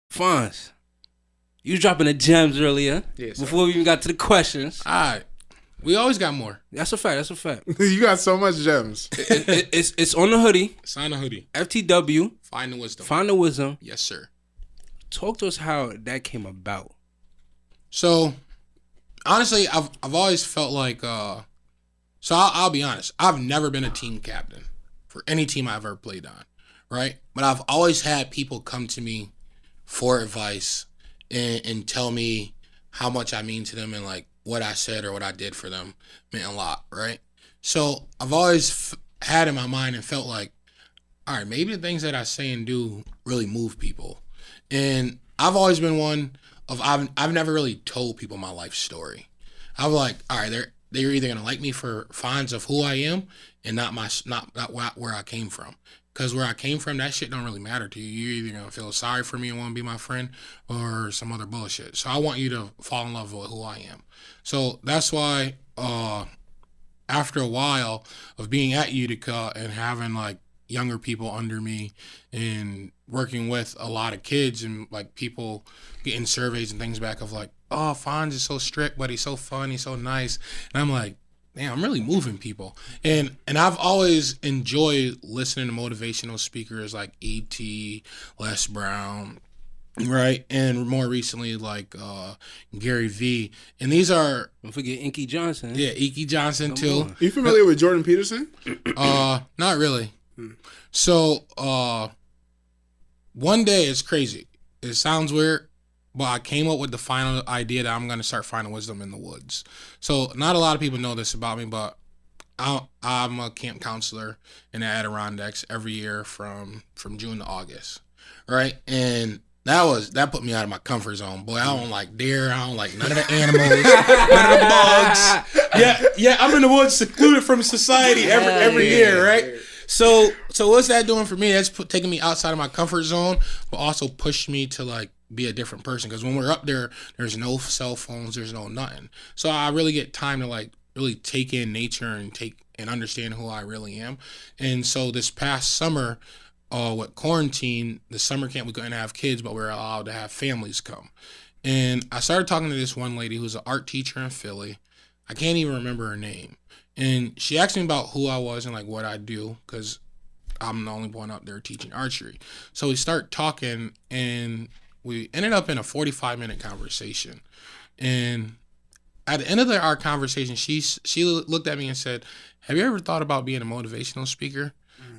Fonz, you was dropping the gems earlier. Yes, before we even got to the questions. All right. We always got more. That's a fact. That's a fact. You got so much gems. It's on the hoodie. Sign the hoodie. FTW. Find the wisdom. Find the wisdom. Yes, sir. Talk to us how that came about. So, honestly, I've always felt like, so I'll be honest. I've never been a team captain for any team I've ever played on, right? But I've always had people come to me for advice and tell me how much I mean to them and like what I said or what I did for them meant a lot, right? So I've always had in my mind and felt like, all right, maybe the things that I say and do really move people. And I've always been one of, I've never really told people my life story. I'm like, all right, they're either gonna like me for fines of who I am and not where I came from. Because where I came from, that shit don't really matter to you. You're either gonna feel sorry for me and want to be my friend or some other bullshit. So I want you to fall in love with who I am. So that's why after a while of being at Utica and having like younger people under me and working with a lot of kids and like people getting surveys and things back of like, oh, Fonz is so strict, but he's so fun, he's so nice. And I'm like, damn, I'm really moving people. And I've always enjoyed listening to motivational speakers like E.T., Les Brown, right? And more recently, like Gary V. And these are... Don't forget Inky Johnson. Yeah, Inky Johnson, too. Are you familiar with Jordan Peterson? Not really. So, one day, it's crazy. It sounds weird, but I came up with the final idea that I'm going to start finding wisdom in the woods. So not a lot of people know this about me, but I'm a camp counselor in the Adirondacks every year from June to August, right? And that put me out of my comfort zone. Boy, I don't like deer. I don't like none of the animals, none of the bugs. Yeah, I'm in the woods secluded from society every year, right? So what's that doing for me? That's taking me outside of my comfort zone, but also pushed me to like be a different person. Because when we're up there, there's no cell phones, there's no nothing. So I really get time to like really take in nature and understand who I really am. And so this past summer, with quarantine, the summer camp, we couldn't have kids, but we were allowed to have families come. And I started talking to this one lady who's an art teacher in Philly. I can't even remember her name. And she asked me about who I was and like what I do, because I'm the only one up there teaching archery. So we start talking, and we ended up in a 45-minute conversation. And at the end of our conversation, she looked at me and said, "Have you ever thought about being a motivational speaker?"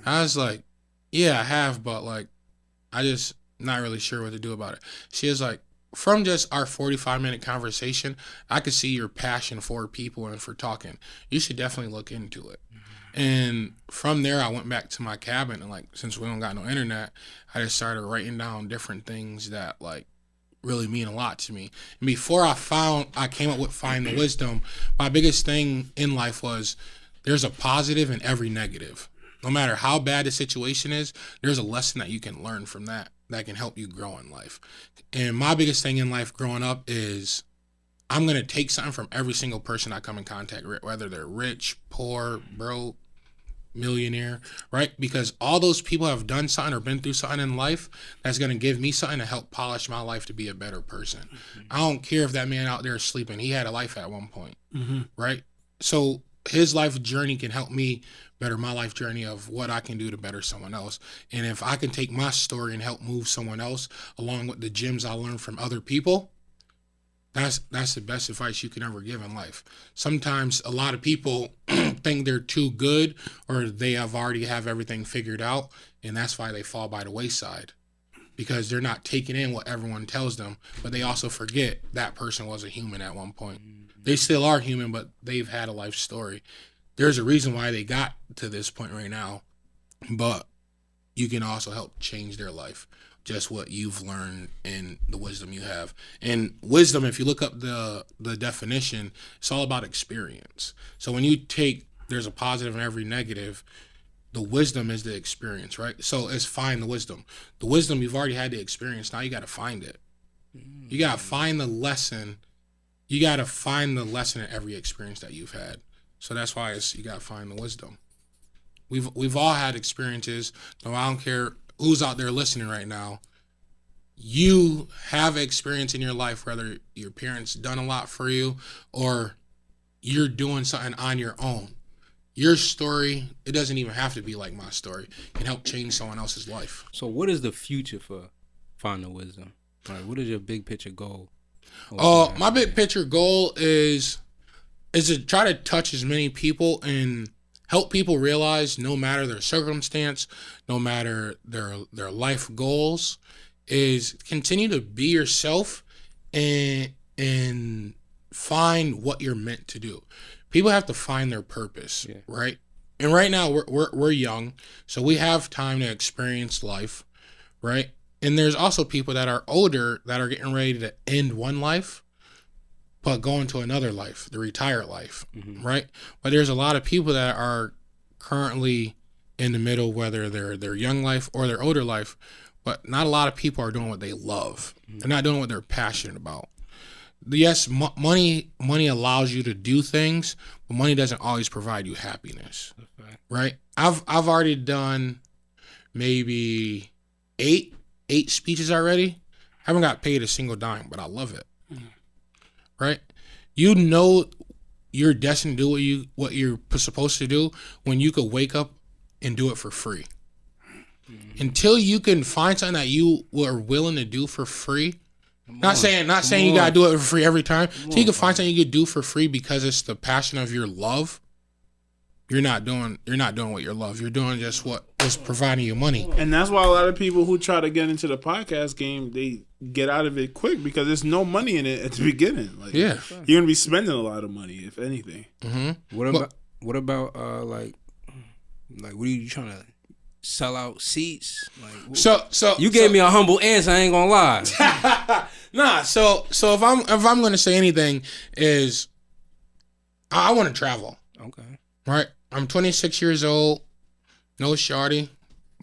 I was like, "Yeah, I have, but like, I just not really sure what to do about it." She was like, "From just our 45-minute conversation, I could see your passion for people and for talking. You should definitely look into it." And from there, I went back to my cabin, and like, since we don't got no internet, I just started writing down different things that like really mean a lot to me. And before I came up with Find the Wisdom, my biggest thing in life was there's a positive in every negative. No matter how bad the situation is, there's a lesson that you can learn from that can help you grow in life. And my biggest thing in life growing up is I'm going to take something from every single person I come in contact with, whether they're rich, poor, broke, millionaire, right? Because all those people have done something or been through something in life that's going to give me something to help polish my life to be a better person. I don't care if that man out there is sleeping. He had a life at one point, right? So his life journey can help me better my life journey of what I can do to better someone else. And if I can take my story and help move someone else along with the gems I learned from other people, that's the best advice you can ever give in life. Sometimes a lot of people think they're too good or they already have everything figured out, and that's why they fall by the wayside, because they're not taking in what everyone tells them, but they also forget that person was a human at one point. They still are human, but they've had a life story. There's a reason why they got to this point right now, but you can also help change their life. Just what you've learned and the wisdom you have. And wisdom, if you look up the definition, it's all about experience. So when you there's a positive and every negative, the wisdom is the experience, right? So it's find the wisdom. The wisdom, you've already had the experience. Now you got to find it. You got to find the lesson. You got to find the lesson in every experience that you've had. So that's why you got to find the wisdom. We've all had experiences. No, I don't care who's out there listening right now. you have experience in your life, whether your parents done a lot for you or you're doing something on your own. Your story, it doesn't even have to be like my story, can help change someone else's life. So what is the future for Find the Wisdom? Like, what is your big picture goal? My big picture goal is to try to touch as many people and help people realize, no matter their circumstance, no matter their life goals, is continue to be yourself and find what you're meant to do. People have to find their purpose, right? And right now we're young, so we have time to experience life, right? And there's also people that are older that are getting ready to end one life, but go into another life, the retired life, right? But there's a lot of people that are currently in the middle, whether they're their young life or their older life, but not a lot of people are doing what they love. They're not doing what they're passionate about. Yes, money allows you to do things, but money doesn't always provide you happiness, right? I've already done maybe eight speeches already. Haven't got paid a single dime, but I love it, right? You know you're destined to do what you're supposed to do when you could wake up and do it for free. Until you can find something that you are willing to do for free. Not saying you gotta do it for free every time. So you can find something you could do for free because it's the passion of your love. You're not doing what you love. You're doing just what is providing you money. And that's why a lot of people who try to get into the podcast game, they get out of it quick because there's no money in it at the beginning. Like, you're gonna be spending a lot of money, if anything. What about like what are you trying to sell out seats? Like, so you gave me a humble answer. I ain't gonna lie. Nah. So if I'm gonna say anything is, I want to travel. Okay. Right. I'm 26 years old. No shawty.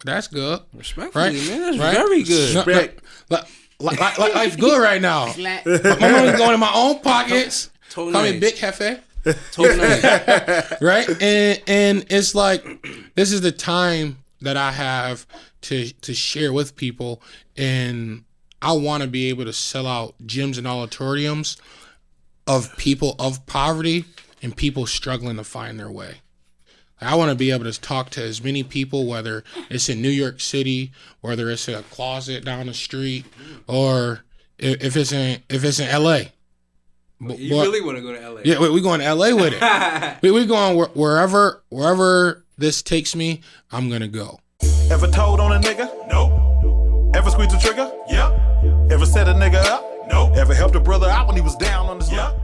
That's good. Respectfully, right? Man. That's very good. Life's good right now. My money's going in my own pockets. Totally Call nice. me Big Hefe. Totally nice. Right? And it's like, this is the time that I have to share with people, and I want to be able to sell out gyms and auditoriums of people of poverty and people struggling to find their way. I want to be able to talk to as many people, whether it's in New York City, whether it's in a closet down the street, or if it's in LA. You really want to go to LA? Yeah, we're going to LA with it. We're going wherever this takes me, I'm going to go. Ever told on a nigga? No. Ever squeezed a trigger? Yeah. Ever set a nigga up? No. Ever helped a brother out when he was down on his luck?